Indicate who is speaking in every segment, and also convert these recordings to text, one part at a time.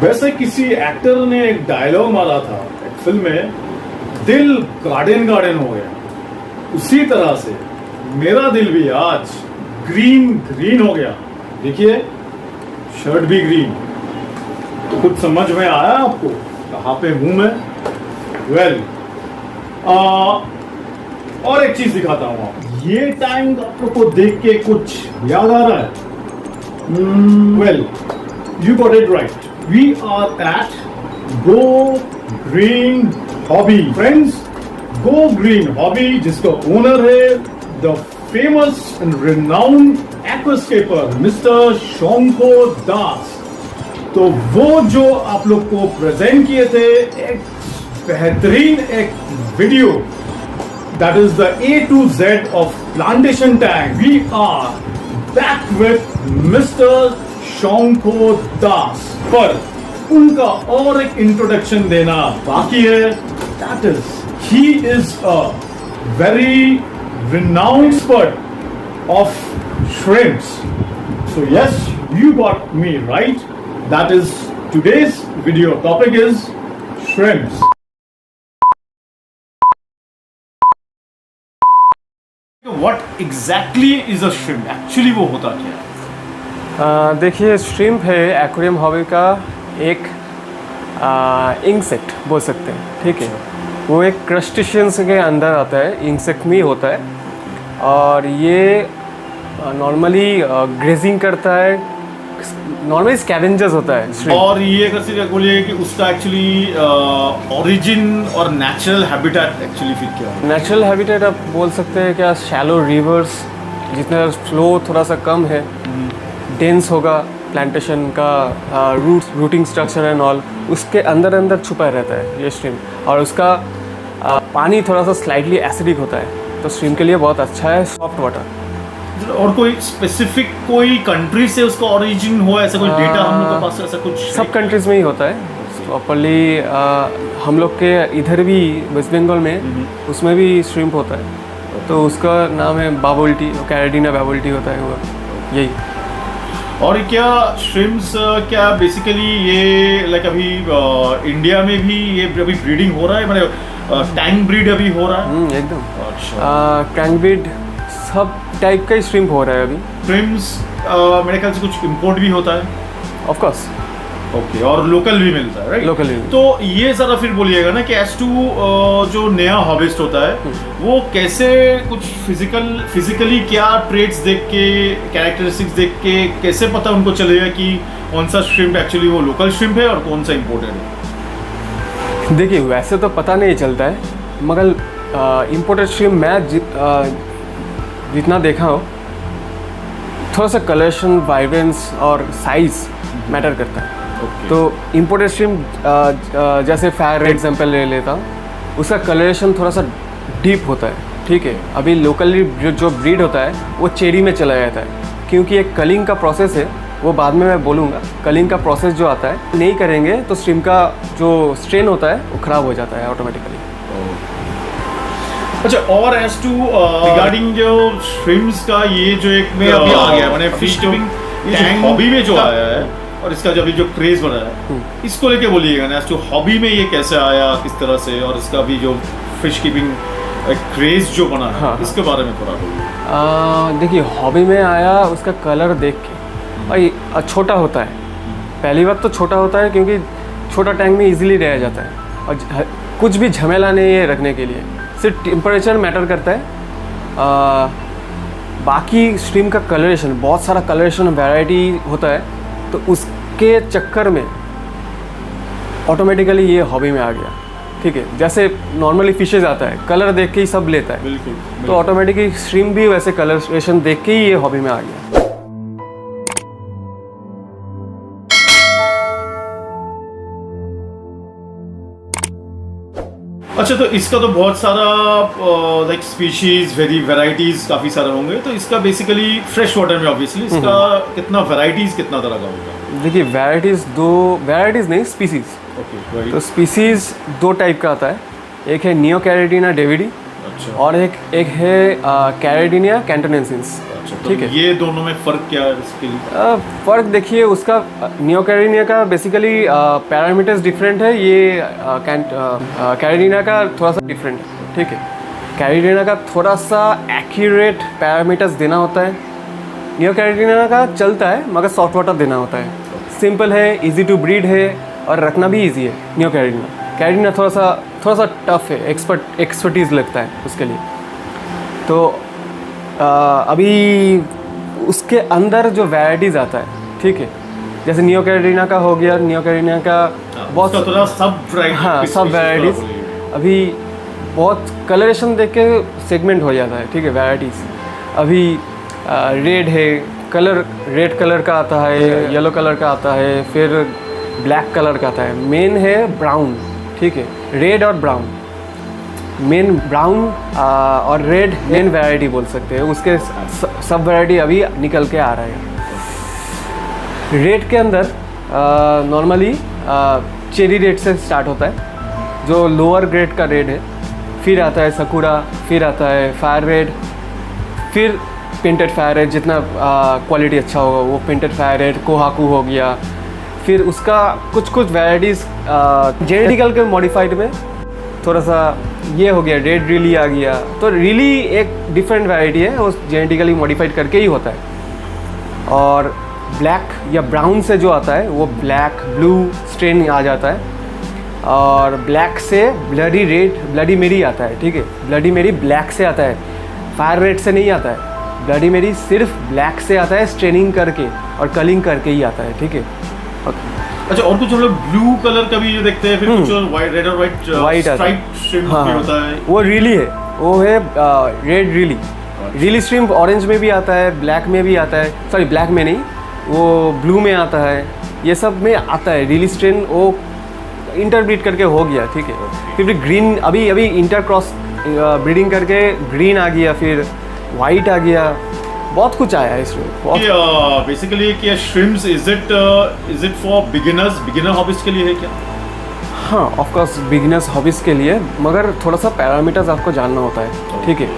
Speaker 1: वैसे किसी एक्टर ने एक डायलॉग मारा था एक फिल्म में, दिल गार्डन गार्डन हो गया, उसी तरह से मेरा दिल भी आज ग्रीन ग्रीन हो गया। देखिए शर्ट भी ग्रीन। कुछ समझ में आया आपको कहाँ पे हूं मैं? वेल और एक चीज दिखाता हूं आपको। ये टाइम आप लोग को देख के कुछ याद आ रहा है? Well you got it right, we are at Go Green Hobby. Friends, Go Green Hobby जिसका ओनर है the famous and renowned aquascaper mister Shonko Das. तो वो जो आप लोग को प्रेजेंट किए थे एक बेहतरीन एक video, that is the A to Z of Plantation Tank. We are back with mister Shonko Das, पर उनका और एक इंट्रोडक्शन देना बाकी है। That is he is a very renowned expert of shrimps. So yes, you got me right. That is today's video topic is shrimps. What exactly is a shrimp? Actually वो होता क्या है?
Speaker 2: देखिए, श्रिम्प है aquarium hobby का एक insect बोल सकते हैं, ठीक है। वो एक क्रस्टेशियंस के अंदर आता है, इंसेक्ट में होता है, और ये नॉर्मली ग्रेजिंग करता है, नॉर्मली स्कैवेंजर्स होता है श्रिम्प।
Speaker 1: और ये कैसे बोलिए कि उसका एक्चुअली ओरिजिन और नेचुरल हैबिटेट एक्चुअली फिर क्या है?
Speaker 2: नेचुरल हैबिटेट आप बोल सकते हैं क्या, शैलो रिवर्स, जितना फ्लो थोड़ा सा कम है, डेंस होगा प्लांटेशन का रूटिंग स्ट्रक्चर एंड ऑल, उसके अंदर अंदर छुपा रहता है ये श्रिम्प। और उसका पानी थोड़ा सा स्लाइटली एसिडिक होता है, तो श्रिम्प के लिए बहुत अच्छा है, सॉफ्ट वाटर।
Speaker 1: और कोई स्पेसिफिक कोई कंट्री से उसका ओरिजिन हो, ऐसा कोई डेटा हम लोग के पास ऐसा कुछ?
Speaker 2: सब कंट्रीज में ही होता है प्रॉपरली। हम लोग के इधर भी वेस्ट बंगाल में उसमें भी श्रिम्प होता है, तो उसका नाम है बाबोल्टी, कैरेडिना बाबोल्टी होता है वो, यही।
Speaker 1: और क्या श्रिम्प्स क्या बेसिकली ये लाइक अभी इंडिया में भी ये अभी ब्रीडिंग हो रहा है, मतलब टैंक ब्रीड अभी हो रहा है?
Speaker 2: एकदम।
Speaker 1: अच्छा,
Speaker 2: टैंक ब्रीड सब टाइप का ही श्रिम्प हो रहा है अभी।
Speaker 1: श्रिम्प्स मेरे ख्याल से कुछ इंपोर्ट भी होता है?
Speaker 2: Of course.
Speaker 1: ओके, और लोकल भी मिलता है, राइट?
Speaker 2: लोकल भी।
Speaker 1: तो ये ज़रा फिर बोलिएगा ना कि एज टू जो नया हार्वेस्ट होता है वो कैसे कुछ फिजिकली क्या ट्रेट्स देख के, कैरेक्टरिस्टिक्स देख के कैसे पता उनको चलेगा कि कौन सा श्रिम्प एक्चुअली वो लोकल श्रिम्प है और कौन सा इम्पोर्टेड है?
Speaker 2: देखिए, वैसे तो पता नहीं चलता है, मगर इम्पोर्टेड श्रिम्प मैं जितना देखा हो, थोड़ा सा कलरेशन, वाइब्रेंस और साइज मैटर करता है। तो इम्पोर्टेड श्रिम्प जैसे फायर एग्जांपल ले लेता हूँ, उसका कलरेशन थोड़ा सा डीप होता है, ठीक है। अभी लोकली जो ब्रीड होता है वो चेरी में चला जाता है, क्योंकि एक कलिंग का प्रोसेस है, वो बाद में मैं बोलूँगा। कलिंग का प्रोसेस जो आता है, नहीं करेंगे तो श्रिम्प का जो स्ट्रेन होता है वो ख़राब हो जाता है ऑटोमेटिकली।
Speaker 1: अच्छा, और एज टू रिगार्डिंग जो श्रिम्प्स का ये जो एक में अभी आ गया, मैंने फिश कीपिंग हॉबी में जो आया है और इसका जो अभी जो क्रेज बना है, इसको लेके बोलिएगा ना, एज टू हॉबी में ये कैसे आया, किस तरह से, और इसका भी जो फिश कीपिंग क्रेज जो बना है, इसके बारे में थोड़ा बोलिए।
Speaker 2: देखिए, हॉबी में आया उसका कलर देख के, भाई छोटा होता है। पहली बात तो छोटा होता है क्योंकि छोटा टैंक में इजीली रह जाता है, और कुछ भी झमेला नहीं है रखने के लिए, सिर्फ टेम्परेचर मैटर करता है। बाकी श्रिम्प का कलरेशन, बहुत सारा कलरेशन वैरायटी होता है, तो उसके चक्कर में ऑटोमेटिकली ये हॉबी में आ गया, ठीक है। जैसे नॉर्मली फिशेज आता है, कलर देख के ही सब लेता है,
Speaker 1: बिल्कुल।
Speaker 2: तो ऑटोमेटिकली श्रिम्प भी वैसे कलरेशन देख के ही ये हॉबी में आ गया।
Speaker 1: अच्छा, तो इसका तो बहुत सारा लाइक स्पीशीज, वैराइटीज काफी सारे होंगे, तो इसका बेसिकली फ्रेश वाटर में ऑब्वियसली इसका कितना वैराइटीज कितना तरह का होगा?
Speaker 2: देखिए, वैराइटीज नहीं, स्पीसीज।
Speaker 1: ओके,
Speaker 2: तो स्पीसीज दो टाइप का आता है, एक है नियो कैरेडिना डेविडी,
Speaker 1: अच्छा,
Speaker 2: और एक है कैरेडिनिया कैंटोनेंसिस। ठीक है।
Speaker 1: ये दोनों में फ़र्क क्या है इसके लिए?
Speaker 2: फ़र्क देखिए उसका, नियो कैरिनिया का बेसिकली पैरामीटर्स डिफरेंट है, ये कैरिनिया का थोड़ा सा डिफरेंट है, ठीक है। कैरिनिया का थोड़ा सा एक्यूरेट पैरामीटर्स देना होता है, नियो कैरिनिया का चलता है मगर सॉफ्ट वाटर देना होता है, सिंपल है, इजी टू ब्रीड है और रखना भी इजी है। नियो कैरिनिया थोड़ा सा टफ है, एक्सपर्टीज़ लगता है उसके लिए। तो अभी उसके अंदर जो वैराइटीज़ आता है, ठीक है, जैसे नियो कैरिनिया का हो गया, नियो कैरिनिया का बहुत
Speaker 1: थोड़ा सब
Speaker 2: हाँ सब वैराइटीज़ अभी बहुत कलरेशन देख के सेगमेंट हो जाता है, ठीक है। वैराइटीज़ अभी रेड है, कलर रेड कलर का आता है, येलो कलर का आता है, फिर ब्लैक कलर का आता है। मेन है ब्राउन, ठीक है, रेड और ब्राउन, मेन ब्राउन और रेड मेन वैरायटी बोल सकते हैं। उसके सब वैरायटी अभी निकल के आ रहा है। रेड के अंदर नॉर्मली चेरी रेड से स्टार्ट होता है, जो लोअर ग्रेड का रेड है, फिर आता है सकुरा, फिर आता है फायर रेड, फिर पेंटेड फायर रेड, जितना क्वालिटी अच्छा होगा वो पेंटेड फायर रेड, कोहाकू हो गया। फिर उसका कुछ वैराइटीज़ जेनेटिकल के मॉडिफाइड में थोड़ा सा ये हो गया, रेड रिली आ गया। तो रिली एक डिफरेंट वैरायटी है, वो जेनेटिकली मॉडिफाइड करके ही होता है। और ब्लैक या ब्राउन से जो आता है वो ब्लैक ब्लू स्ट्रेन आ जाता है, और ब्लैक से ब्लडी रेड, ब्लडी मेरी आता है, ठीक है। ब्लडी मेरी ब्लैक से आता है, फायर रेड से नहीं आता है। ब्लडी मेरी सिर्फ ब्लैक से आता है, स्ट्रेनिंग करके और कलिंग करके ही आता है, ठीक है।
Speaker 1: अच्छा, और कुछ हम लोग ब्लू कलर का भी जो देखते हैं, फिर कुछ वाइट, रेड और वाइट स्ट्राइप श्रिम्प भी होता है।
Speaker 2: वो रिली है, वो है रेड रिली। रिली श्रिम्प ऑरेंज में भी आता है, ब्लैक में भी आता है, सॉरी ब्लैक में नहीं, वो ब्लू में आता है, ये सब में आता है। रिली स्ट्रेन वो इंटरब्रीड करके हो गया, ठीक है। फिर ग्रीन अभी इंटर क्रॉस ब्रीडिंग करके ग्रीन आ गया, फिर वाइट आ गया, बहुत कुछ आया है इसमें।
Speaker 1: बेसिकली क्या shrimps is it for beginner hobbies के लिए है क्या?
Speaker 2: हाँ, ऑफ कोर्स बिगिनर्स हॉबीज के लिए, मगर थोड़ा सा पैरामीटर्स आपको जानना होता है, ठीक है।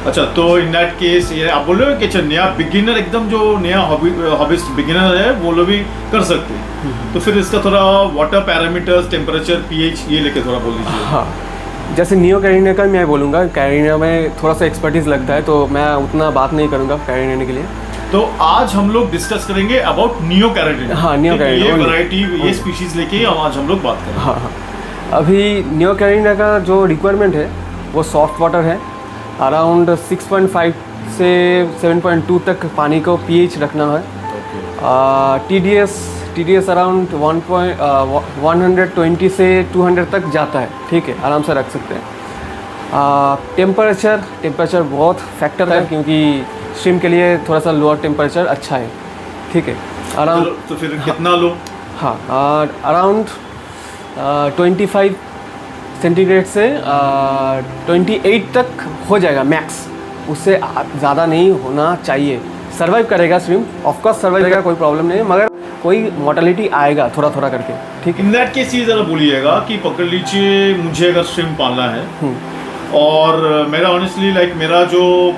Speaker 1: अच्छा, तो इन दैट केस ये आप बोल रहे हो कि अच्छा नया बिगिनर, एकदम जो नया हॉबिस्ट बिगिनर है वो लोग भी कर सकते हैं, तो फिर इसका थोड़ा वाटर पैरामीटर्स, टेम्परेचर, पीएच ये लेके थोड़ा बोल दीजिए।
Speaker 2: हाँ, जैसे नियो कैरिनिया का मैं बोलूँगा, कैरिनिया में थोड़ा सा एक्सपर्टीज़ लगता है, तो मैं उतना बात नहीं करूँगा कैरिनिया के लिए।
Speaker 1: तो आज हम लोग डिस्कस करेंगे अबाउट नियो कैरिनिया।
Speaker 2: हाँ, नियो कैरिनिया,
Speaker 1: ये वैरायटी, ये स्पीशीज लेके आज हम लोग बात करेंगे।
Speaker 2: हाँ, अभी नियो कैरिनिया का जो रिक्वायरमेंट है वो सॉफ्ट वाटर है, अराउंड 6.5 से 7.2 तक पानी को पीएच रखना है। TDS अराउंड 120 से 200 तक जाता है, ठीक है, आराम से रख सकते हैं। टेम्परेचर बहुत फैक्टर है, क्योंकि श्रिम्प के लिए थोड़ा सा लोअर टेम्परेचर अच्छा है, ठीक है। अराउंड
Speaker 1: तो फिर कितना लो?
Speaker 2: हाँ, अराउंड 25 सेंटीग्रेड से 28 तक हो जाएगा मैक्स, उससे ज़्यादा नहीं होना चाहिए। सर्वाइव करेगा श्रिम्प, ऑफकोर्स सर्वाइव करेगा, कोई प्रॉब्लम नहीं है, मगर कोई मोर्टेलिटी आएगा थोड़ा थोड़ा करके, ठीक है।
Speaker 1: इन दैट केस ये ज़रा बोलिएगा कि पकड़ लीजिए मुझे अगर श्रिम्प पालना है, और मेरा ऑनेस्टली मेरा जो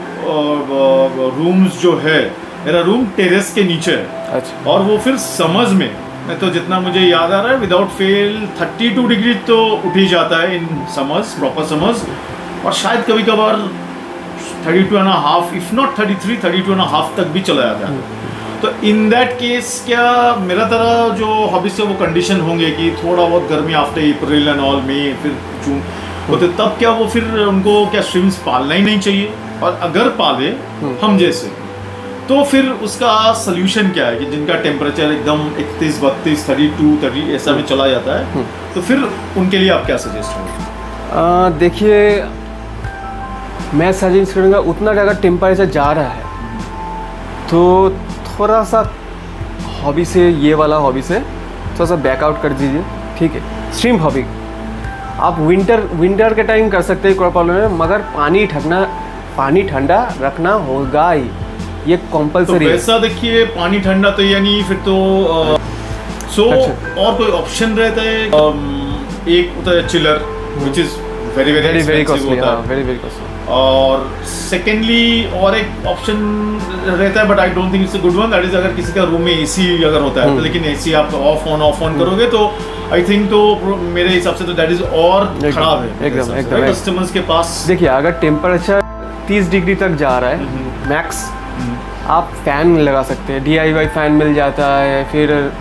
Speaker 1: रूम्स जो है, मेरा रूम टेरेस के नीचे है।
Speaker 2: अच्छा।
Speaker 1: और वो फिर समर्स में तो जितना मुझे याद आ रहा है विदाउट फेल 32 डिग्री तो उठ ही जाता है इन समर्स, प्रॉपर समर्स, और शायद कभी कभार 32.5, इफ नॉट 33, 32.5 तक भी चला जाता है। तो इन दैट केस क्या मेरा तरह जो हॉबीज से वो कंडीशन होंगे कि थोड़ा बहुत गर्मी आफ्टर अप्रैल एंड ऑल में, फिर जून होते, तब क्या वो फिर उनको क्या श्रिम्प्स पालना ही नहीं चाहिए? और अगर पाले हम जैसे, तो फिर उसका सोल्यूशन क्या है कि जिनका टेम्परेचर एकदम 31, 32, 32, 30 ऐसा में चला जाता है, तो फिर उनके लिए आप क्या सजेस्ट करेंगे?
Speaker 2: देखिए, मैं सजेस्ट करूँगा उतना ज़्यादा टेम्परेचर जा रहा है तो थोड़ा सा हॉबी से, ये वाला हॉबी से थोड़ा सा बैकआउट कर दीजिए, ठीक है। श्रिम्प हॉबी आप विंटर के टाइम कर सकते हैं, कोई प्रॉब्लम है, मगर पानी ठंडा रखना होगा ही, ये कंपलसरी है।
Speaker 1: तो वैसा देखिए, पानी ठंडा तो यानी फिर तो और कोई ऑप्शन रहता है? एक होता है chiller, which is very costly,
Speaker 2: very costly.
Speaker 1: और सेकेंडली और एक ऑप्शन रहता है, but I don't think it's a good one, that is अगर किसी का रूम में एसी अगर होता है तो, लेकिन एसी आप ऑफ ऑन करोगे तो आई थिंक तो मेरे हिसाब से तो दैट इज और खराब है
Speaker 2: एकदम
Speaker 1: कस्टमर्स के पास।
Speaker 2: देखिए अगर टेम्परेचर 30 डिग्री तक जा रहा है मैक्स, आप फैन लगा सकते हैं, DIY फैन मिल जाता है, फिर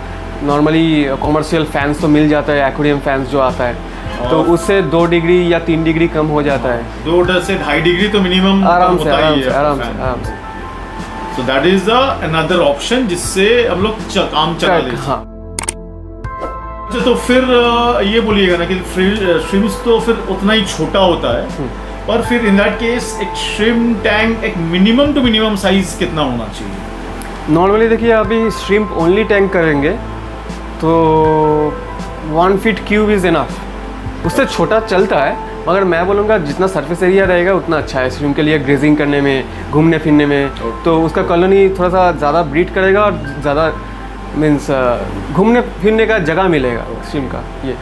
Speaker 2: नॉर्मली कॉमर्शियल फैंस तो मिल जाता है, एक्वेरियम फैंस जो आता है, तो उससे 2 डिग्री या 3 डिग्री कम हो जाता है।
Speaker 1: 2 से 2.5 डिग्री तो मिनिमम
Speaker 2: आराम से
Speaker 1: so that is another option जिससे हम लोग काम चला ले।
Speaker 2: हाँ।
Speaker 1: तो फिर ये बोलिएगा ना कि श्रिम्स तो फिर उतना ही छोटा होता है, और फिर इन दैट केस एक श्रिम्प टैंक एक मिनिमम टू मिनिमम साइज कितना होना चाहिए?
Speaker 2: नॉर्मली देखिए अभी श्रिम्प ओनली टैंक करेंगे तो 1 फीट क्यूब इज़ इनफ, उससे छोटा चलता है, मगर मैं बोलूँगा जितना सरफेस एरिया रहेगा उतना अच्छा है श्रिम्प के लिए, ग्रेजिंग करने में, घूमने फिरने में, तो उसका कॉलोनी थोड़ा सा ज़्यादा ब्रीड करेगा और ज़्यादा मीन्स घूमने फिरने का जगह मिलेगा श्रिम्प का ये।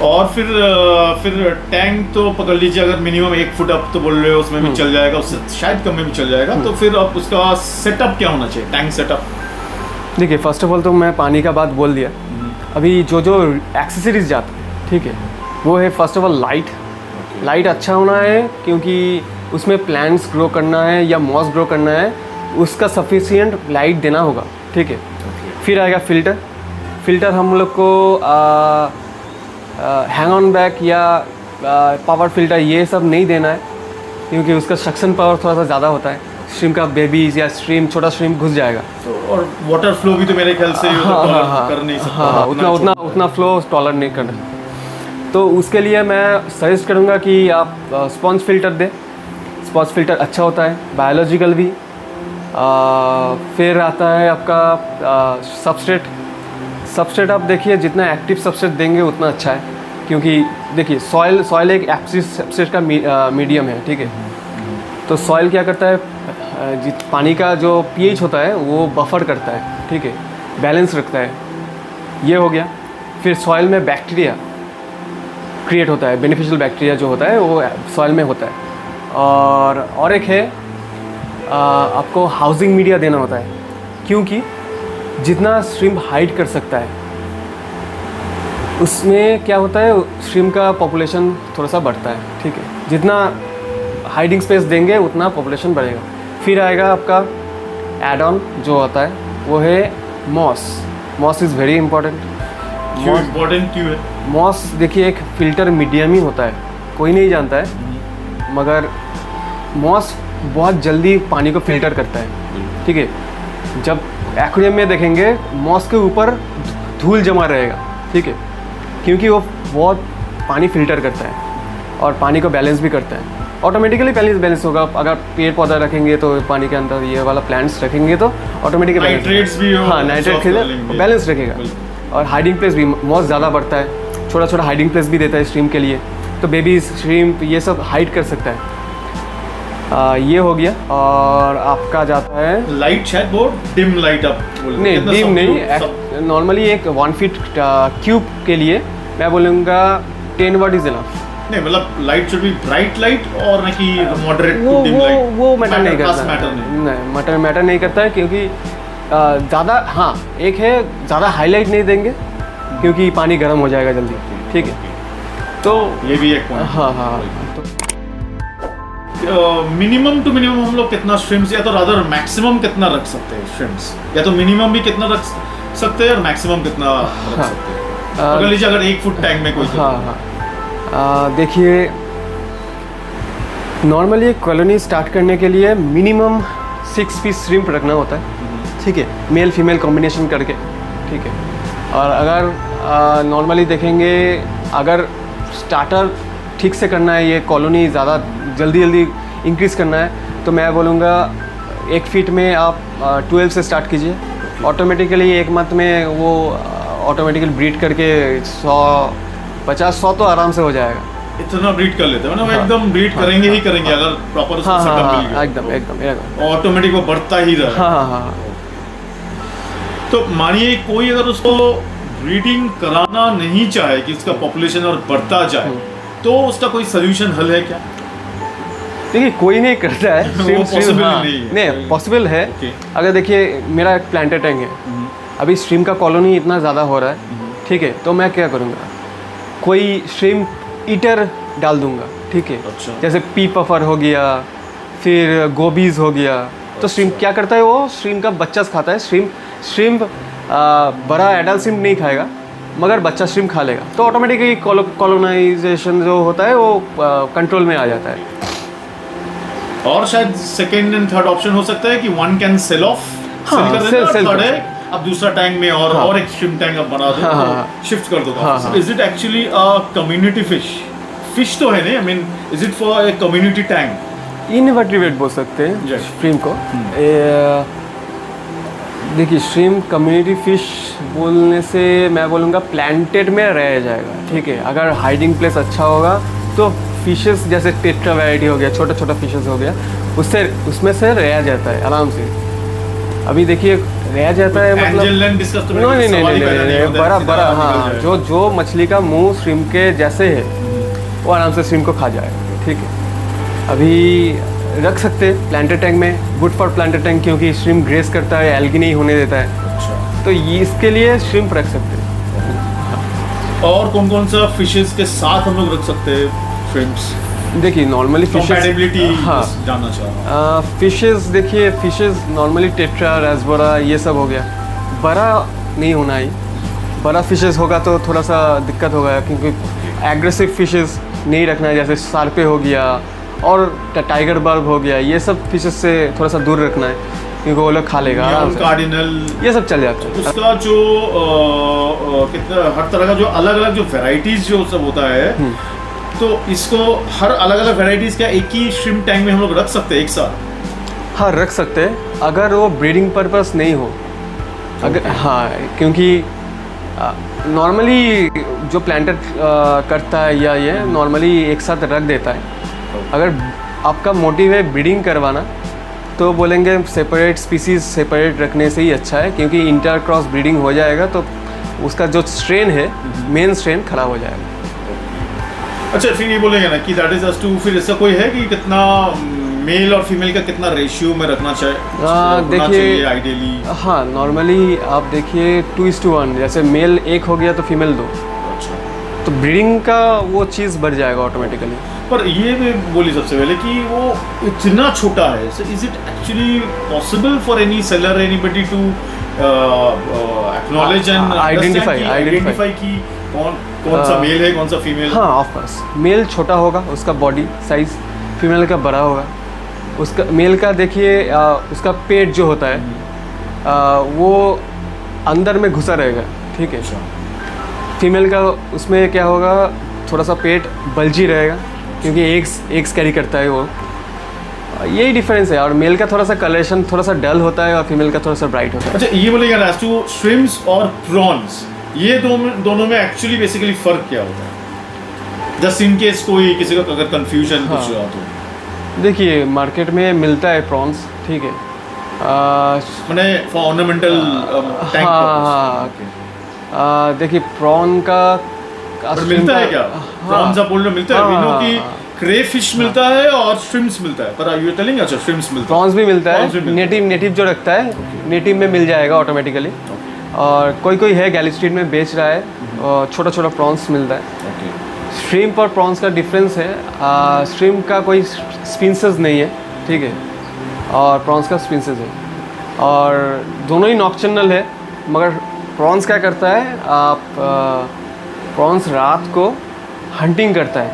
Speaker 1: और फिर टैंक तो पकड़ लीजिए, अगर मिनिमम 1 फुट आप तो बोल रहे हो उसमें भी चल जाएगा, उससे शायद कम में भी चल जाएगा, तो फिर अब उसका सेटअप क्या होना चाहिए, टैंक सेटअप?
Speaker 2: देखिए फर्स्ट ऑफ ऑल तो मैं पानी का बात बोल दिया, अभी जो एक्सेसरीज जाता है ठीक है, वो है फर्स्ट ऑफ ऑल लाइट अच्छा होना है, क्योंकि उसमें प्लांट्स ग्रो करना है या मॉस ग्रो करना है, उसका सफिशिएंट लाइट देना होगा ठीक है। फिर आएगा फिल्टर हम लोग को हैंग ऑन बैक या पावर फिल्टर ये सब नहीं देना है, क्योंकि उसका सक्शन पावर थोड़ा सा ज़्यादा होता है, श्रिम्प का बेबीज या छोटा श्रिम्प घुस जाएगा।
Speaker 1: तो और वाटर फ्लो भी तो मेरे ख्याल से कर नहीं सकता,
Speaker 2: उतना फ्लो टॉलर नहीं करना, तो उसके लिए मैं सजेस्ट करूँगा कि आप स्पॉन्ज फिल्टर दें। स्पॉन्ज फिल्टर अच्छा होता है, बायोलॉजिकल भी। फिर आता है आपका सबस्ट्रेट आप देखिए जितना एक्टिव सबस्ट्रेट देंगे उतना अच्छा है, क्योंकि देखिए सॉइल एक एक्टिव सबस्ट्रेट का मीडियम है ठीक है, तो सॉइल क्या करता है, पानी का जो pH होता है वो बफर करता है ठीक है, बैलेंस रखता है, ये हो गया। फिर सॉइल में बैक्टीरिया क्रिएट होता है, बेनिफिशियल बैक्टीरिया जो होता है वो सॉइल में होता है। और एक है आपको हाउसिंग मीडिया देना होता है, क्योंकि जितना श्रिम्प हाइड कर सकता है उसमें क्या होता है, श्रिम्प का पॉपुलेशन थोड़ा सा बढ़ता है ठीक है, जितना हाइडिंग स्पेस देंगे उतना पॉपुलेशन बढ़ेगा। फिर आएगा आपका एड ऑन जो होता है, वो है मॉस इज़ वेरी इंपॉर्टेंट।
Speaker 1: क्यों है
Speaker 2: मॉस? देखिए एक फिल्टर मीडियम ही होता है, कोई नहीं जानता है, मगर मॉस बहुत जल्दी पानी को फिल्टर करता है ठीक है। जब एक्वेरियम में देखेंगे मॉस के ऊपर धूल जमा रहेगा ठीक है, क्योंकि वो बहुत पानी फिल्टर करता है और पानी को बैलेंस भी करता है, ऑटोमेटिकली बैलेंस होगा। अगर पेड़ पौधा रखेंगे तो पानी के अंदर ये वाला प्लांट्स रखेंगे तो ऑटोमेटिकली
Speaker 1: नाइट्रेट्स भी हो,
Speaker 2: हाँ नाइट्रेट बैलेंस रखेगा। और हाइडिंग प्लेस भी मॉस ज़्यादा बढ़ता है, छोटा हाइडिंग प्लेस भी देता है श्रिम्प के लिए, तो बेबी श्रिम्प ये सब हाइड कर सकता है। ये हो गया। और आपका जाता है
Speaker 1: लाइट, शायद बहुत डिम लाइट आप
Speaker 2: नहीं, डिम नहीं, नॉर्मली एक 1 फीट क्यूब के लिए मैं बोलूँगा 10 वाट इज इनफ।
Speaker 1: नहीं मतलब light should be bright light और ना कि मॉडरेट टू डिम लाइट,
Speaker 2: वो मैटर नहीं करता, मैटर नहीं करता है, क्योंकि ज़्यादा हाँ एक है ज़्यादा हाईलाइट नहीं देंगे क्योंकि पानी गर्म हो जाएगा जल्दी ठीक है, तो
Speaker 1: ये भी एक पॉइंट।
Speaker 2: हाँ
Speaker 1: मिनिमम टू मिनिमम हम लोग कितना श्रिम्प्स, या तो रादर मैक्सिमम कितना रख सकते हैं श्रिम्प्स, या तो मिनिमम भी कितना रख सकते हैं और मैक्सिमम कितना रख सकते हैं? अगर लीजिए अगर 1 फुट टैंक में कोई
Speaker 2: देखिए नॉर्मली एक कॉलोनी स्टार्ट करने के लिए मिनिमम 6 पीस श्रिम्प रखना होता है ठीक है, मेल फीमेल कॉम्बिनेशन करके ठीक है। और अगर नॉर्मली देखेंगे अगर स्टार्टर ठीक से करना है, ये कॉलोनी ज़्यादा जल्दी इंक्रीज़ करना है, तो मैं बोलूँगा 1 फीट में आप 12 से स्टार्ट कीजिए, ऑटोमेटिकली 1 मंथ में वो ऑटोमेटिकली ब्रीड करके 150-100 तो आराम से हो जाएगा।
Speaker 1: इतना ब्रीड कर लेते हैं ना, एकदम ब्रीड करेंगे ही करेंगे अगर प्रॉपर सेटअप मिल गया,
Speaker 2: एकदम
Speaker 1: ऑटोमेटिक वो बढ़ता ही रहेगा।
Speaker 2: हाँ।
Speaker 1: तो मानिए कोई अगर उसको ब्रीडिंग कराना नहीं चाहे कि उसका पॉपुलेशन और बढ़ता जाए, तो उसका कोई सोल्यूशन हल है क्या?
Speaker 2: देखिए कोई नहीं करता है
Speaker 3: वो possible नहीं है।
Speaker 2: नहीं पॉसिबल है।
Speaker 3: Okay.
Speaker 2: अगर देखिए मेरा एक प्लांटर टैंक है, अभी श्रिम्प का कॉलोनी इतना ज़्यादा हो रहा है, ठीक है, तो मैं क्या करूँगा, कोई श्रिम्प ईटर डाल दूंगा, ठीक है।
Speaker 3: अच्छा।
Speaker 2: जैसे पी पफर हो गया, फिर गोबीज हो गया, तो श्रिम्प क्या करता है, वो श्रिम्प का बच्चा खाता है। श्रिम्प बड़ा एडल्ट श्रिम्प नहीं खाएगा, मगर बच्चा श्रिम्प खा लेगा, तो ऑटोमेटिकली कॉलोनाइजेशन जो होता है वो कंट्रोल में आ जाता है।
Speaker 3: और शायद सेकंड एंड थर्ड ऑप्शन हो सकता है कि वन कैन सेल ऑफ,
Speaker 2: हाँ,
Speaker 3: कर देना,
Speaker 2: sell
Speaker 3: और थर्ड
Speaker 2: कर
Speaker 3: है अब दूसरा टैंक में और एक श्रिम्प टैंक अब बना दो,
Speaker 2: हाँ,
Speaker 3: शिफ्ट कर दो।
Speaker 2: हाँ, हाँ।
Speaker 3: Is it actually a community fish तो है नहीं, I mean is it for a community tank?
Speaker 2: Invertebrate बोल सकते हैं
Speaker 3: Yes.
Speaker 2: श्रिम्प को। देखिए श्रिम्प कम्युनिटी फिश बोलने से मैं बोलूँगा प्लांटेड में रह जाएगा, ठीक है। अगर हाइडिंग प्लेस अच्छा होगा तो फिशेस जैसे टेट्रा वैरायटी हो गया, छोटा छोटा फिशेस हो गया, उसमें से रह जाता है आराम से। अभी देखिए रह जाता है मतलब
Speaker 3: डिस्कस तो
Speaker 2: नहीं, बड़ा बड़ा, हाँ, जो मछली का मुंह श्रिम्प के जैसे है वो आराम से श्रिम्प को खा जाएगा, ठीक है। अभी रख सकते हैं प्लांटर टैंक में, गुड फॉर प्लांटर टैंक, क्योंकि श्रिम्प ग्रेस करता है, एल्गी नहीं होने देता है,
Speaker 3: अच्छा।
Speaker 2: तो ये इसके लिए श्रिम्प रख सकते हैं।
Speaker 3: और कौन कौन सा फिशेस के साथ हम लोग रख सकते हैं श्रिम्प्स?
Speaker 2: देखिए नॉर्मली
Speaker 3: कंपैटिबिलिटी
Speaker 2: हाँ,
Speaker 3: जानना चाह रहा हूं।
Speaker 2: फिशेस देखिए, फिशेस नॉर्मली टेट्रा, रासबोरा ये सब हो गया, बड़ा नहीं होना ही। बड़ा फिशेस होगा तो थोड़ा सा दिक्कत होगा, क्योंकि एग्रेसिव फिशेस नहीं रखना है, जैसे सार्पे हो गया और टाइगर बर्ब हो गया, ये सब फिशेस से थोड़ा सा दूर रखना है, क्योंकि वो लोग खा लेगा आराम से।
Speaker 3: कार्डिनल
Speaker 2: ये सब चल जाता है।
Speaker 3: उसका जो कितना हर तरह का जो अलग अलग जो वेराइटीज जो सब होता है, तो इसको हर अलग अलग वेराइटीज का एक ही श्रिम्प टैंक में हम लोग रख सकते हैं एक साथ?
Speaker 2: हाँ रख सकते हैं, अगर वो ब्रीडिंग पर्पस नहीं हो, अगर हाँ, क्योंकि नॉर्मली जो प्लांटर करता है या ये नॉर्मली एक साथ रख देता है। अगर आपका मोटिव है ब्रीडिंग करवाना, तो बोलेंगे सेपरेट स्पीसीज सेपरेट रखने से ही अच्छा है, क्योंकि इंटर क्रॉस ब्रीडिंग हो जाएगा तो उसका जो स्ट्रेन है, मेन स्ट्रेन खराब हो जाएगा।
Speaker 3: अच्छा, फिर ये बोलेंगे ना कि दैट इज अस टू, फिर ऐसा कोई है कि कितना मेल और फीमेल का कितना रेशियो में रखना चाहिए?
Speaker 2: देखिए
Speaker 3: आइडियली
Speaker 2: हाँ, नॉर्मली आप देखिए 2:1, जैसे मेल 1 हो गया तो फीमेल 2,
Speaker 3: अच्छा,
Speaker 2: तो ब्रीडिंग का वो चीज़ बढ़ जाएगा ऑटोमेटिकली।
Speaker 3: पर ये भी बोली सबसे पहले कि वो इतना छोटा है, so is it actually possible for any seller, anybody to acknowledge and identify कि कौन सा मेल है, कौन सा फीमेल?
Speaker 2: हाँ ऑफ कोर्स, मेल छोटा होगा उसका बॉडी साइज, फीमेल का बड़ा होगा। उसका मेल का देखिए उसका पेट जो होता है वो अंदर में घुसा रहेगा, ठीक है। फीमेल का उसमें क्या होगा, थोड़ा सा पेट बल्जी रहेगा, क्योंकि एग्स कैरी करता है वो, यही डिफरेंस है। और मेल का थोड़ा सा कलरेशन थोड़ा सा डल होता है और फीमेल का थोड़ा सा ब्राइट होता है।
Speaker 3: अच्छा, ये बोलेगा एज टू श्रिम्प्स और प्रॉन्स, ये दोनों में एक्चुअली बेसिकली फर्क क्या होता है? जस्ट इन केस कोई किसी को अगर कंफ्यूजन कुछ हुआ तो
Speaker 2: देखिए मार्केट में मिलता है प्रॉन्स, ठीक है,
Speaker 3: मैंने फॉर ऑर्नामेंटल टैंक।
Speaker 2: हाँ, देखिए प्रॉन का
Speaker 3: मिलता है क्या? प्रॉन्स आप बोल रहे हो मिलता है? वी नो कि क्रेफिश मिलता है और श्रिम्प्स मिलता है, पर यू आर टेलिंग अच्छा श्रिम्प्स मिलता है,
Speaker 2: प्रॉन्स भी मिलता है। नेटिव जो रखता है, नेटिव में मिल जाएगा ऑटोमेटिकली। और कोई है गैली स्ट्रीट में बेच रहा है, और छोटा छोटा प्रॉन्स मिलता है। श्रिम्प और प्रॉन्स का डिफरेंस है, श्रिम्प का कोई स्पिंसेस नहीं है, ठीक है, और प्रॉन्स का स्पिंसेस है, और दोनों ही नॉक्टर्नल है। मगर प्रॉन्स क्या करता है, आप प्रॉन्स रात को हंटिंग करता है,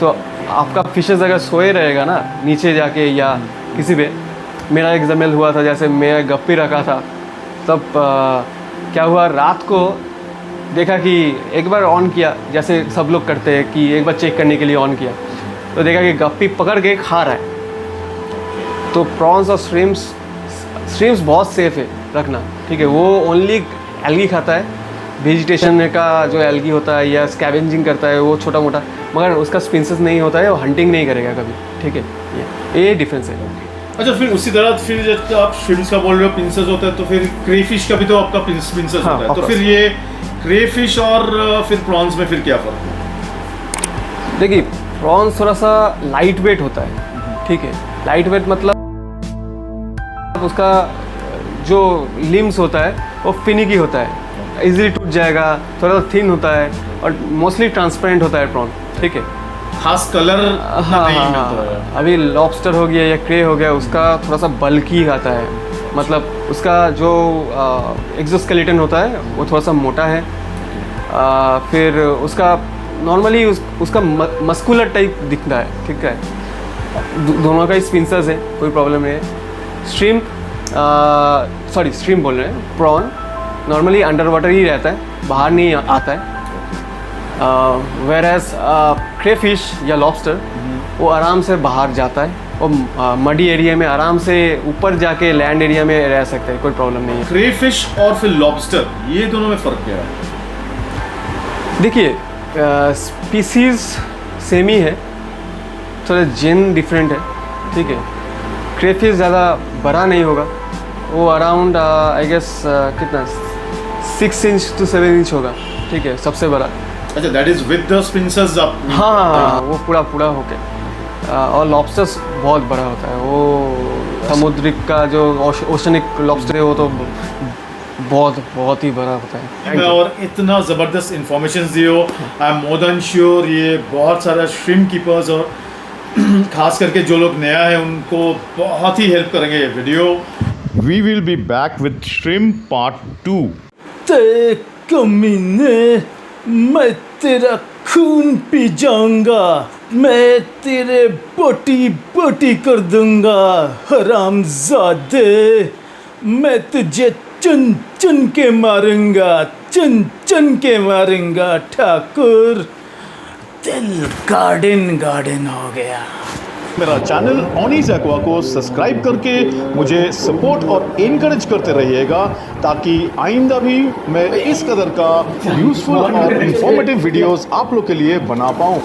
Speaker 2: तो आपका फिशेस अगर सोए रहेगा ना नीचे जाके या किसी पे, मेरा एग्जाम्पल हुआ था, जैसे मैं गप्पी रखा था, तब क्या हुआ, रात को देखा कि एक बार ऑन किया, जैसे सब लोग करते हैं कि एक बार चेक करने के लिए ऑन किया, तो देखा कि गप्पी पकड़ के खा रहा है। तो प्रॉन्स और श्रिम्प्स बहुत सेफ है रखना, ठीक है। वो ओनली एल्गी खाता है, वेजिटेशन का जो एल्गी होता है या स्कैवेंजिंग करता है वो छोटा मोटा, मगर उसका स्पिंसेस नहीं होता है, वो हंटिंग नहीं करेगा कभी, ठीक है। ये डिफरेंस है।
Speaker 3: अच्छा, फिर उसी तरह फिर जब आप श्रिम्प्स का बोल रहे हो पिंसेस होता है, तो फिर क्रेफिश का भी तो आपका पिंसेस होता है, तो फिर ये क्रेफिश और फिर प्रॉन्स में फिर क्या फर्क है?
Speaker 2: देखिए प्रॉन्स थोड़ा सा लाइट वेट होता है, ठीक है। लाइट वेट मतलब उसका जो लिम्स होता है वो फिनिकी होता है, इजीली टूट जाएगा, थोड़ा सा थिन होता है और मोस्टली ट्रांसपेरेंट होता है प्रॉन, ठीक है।
Speaker 3: खास कलर
Speaker 2: हाँ
Speaker 3: नहीं
Speaker 2: हाँ
Speaker 3: मिलता है।
Speaker 2: हाँ, अभी लॉबस्टर हो गया या क्रे हो गया, उसका थोड़ा सा बल्की आता है, मतलब उसका जो एक्सोस्केलेटन होता है वो थोड़ा सा मोटा है। फिर उसका नॉर्मली उसका मस्कुलर टाइप दिखता है, ठीक है। दोनों का ही स्पिंसर्स है, कोई प्रॉब्लम नहीं है। स्ट्रीम बोल रहे हैं, प्रॉन नॉर्मली अंडर वाटर ही रहता है, बाहर नहीं आता है। वेर एज क्रेफिश या लॉबस्टर वो आराम से बाहर जाता है, वो मडी एरिया में आराम से ऊपर जाके लैंड एरिया में रह सकते हैं, कोई प्रॉब्लम नहीं है।
Speaker 3: क्रेफिश और फिर लॉबस्टर, ये दोनों में फ़र्क क्या है?
Speaker 2: देखिए स्पीसीज सेम ही है, थोड़ा जेन डिफरेंट है, ठीक है। क्रेफिश ज़्यादा बड़ा नहीं होगा, वो अराउंड आई गेस कितना 6 इंच to 7 इंच होगा, ठीक है, सबसे बड़ा।
Speaker 3: अच्छा, that is with the sponsors up.
Speaker 2: हाँ, वो पूरा होके। और लॉबस्टर्स बहुत बड़ा होता है, वो समुद्रिक का जो ओशनिक लॉबस्टर है वो तो बहुत ही बड़ा होता है।
Speaker 3: और इतना ज़बरदस्त इंफॉर्मेशन दिए हो, I am more than sure ये बहुत सारा श्रिम्प कीपर्स और खास करके जो लोग नया है उनको बहुत ही हेल्प करेंगे ये video. We will be back with shrimp part 2।
Speaker 1: ते कमीने, मैं तेरा खून पी जाऊंगा, मैं तेरे बोटी कर दूंगा हरामजादे, मैं तुझे चुन चुन के मारूंगा ठाकुर। दिल गार्डन हो गया।
Speaker 3: मेरा चैनल ऑनीज एक्वा को सब्सक्राइब करके मुझे सपोर्ट और इनकरेज करते रहिएगा, ताकि आइंदा भी मैं इस कदर का यूज़फुल और इंफॉर्मेटिव वीडियोस आप लोग के लिए बना पाऊँ।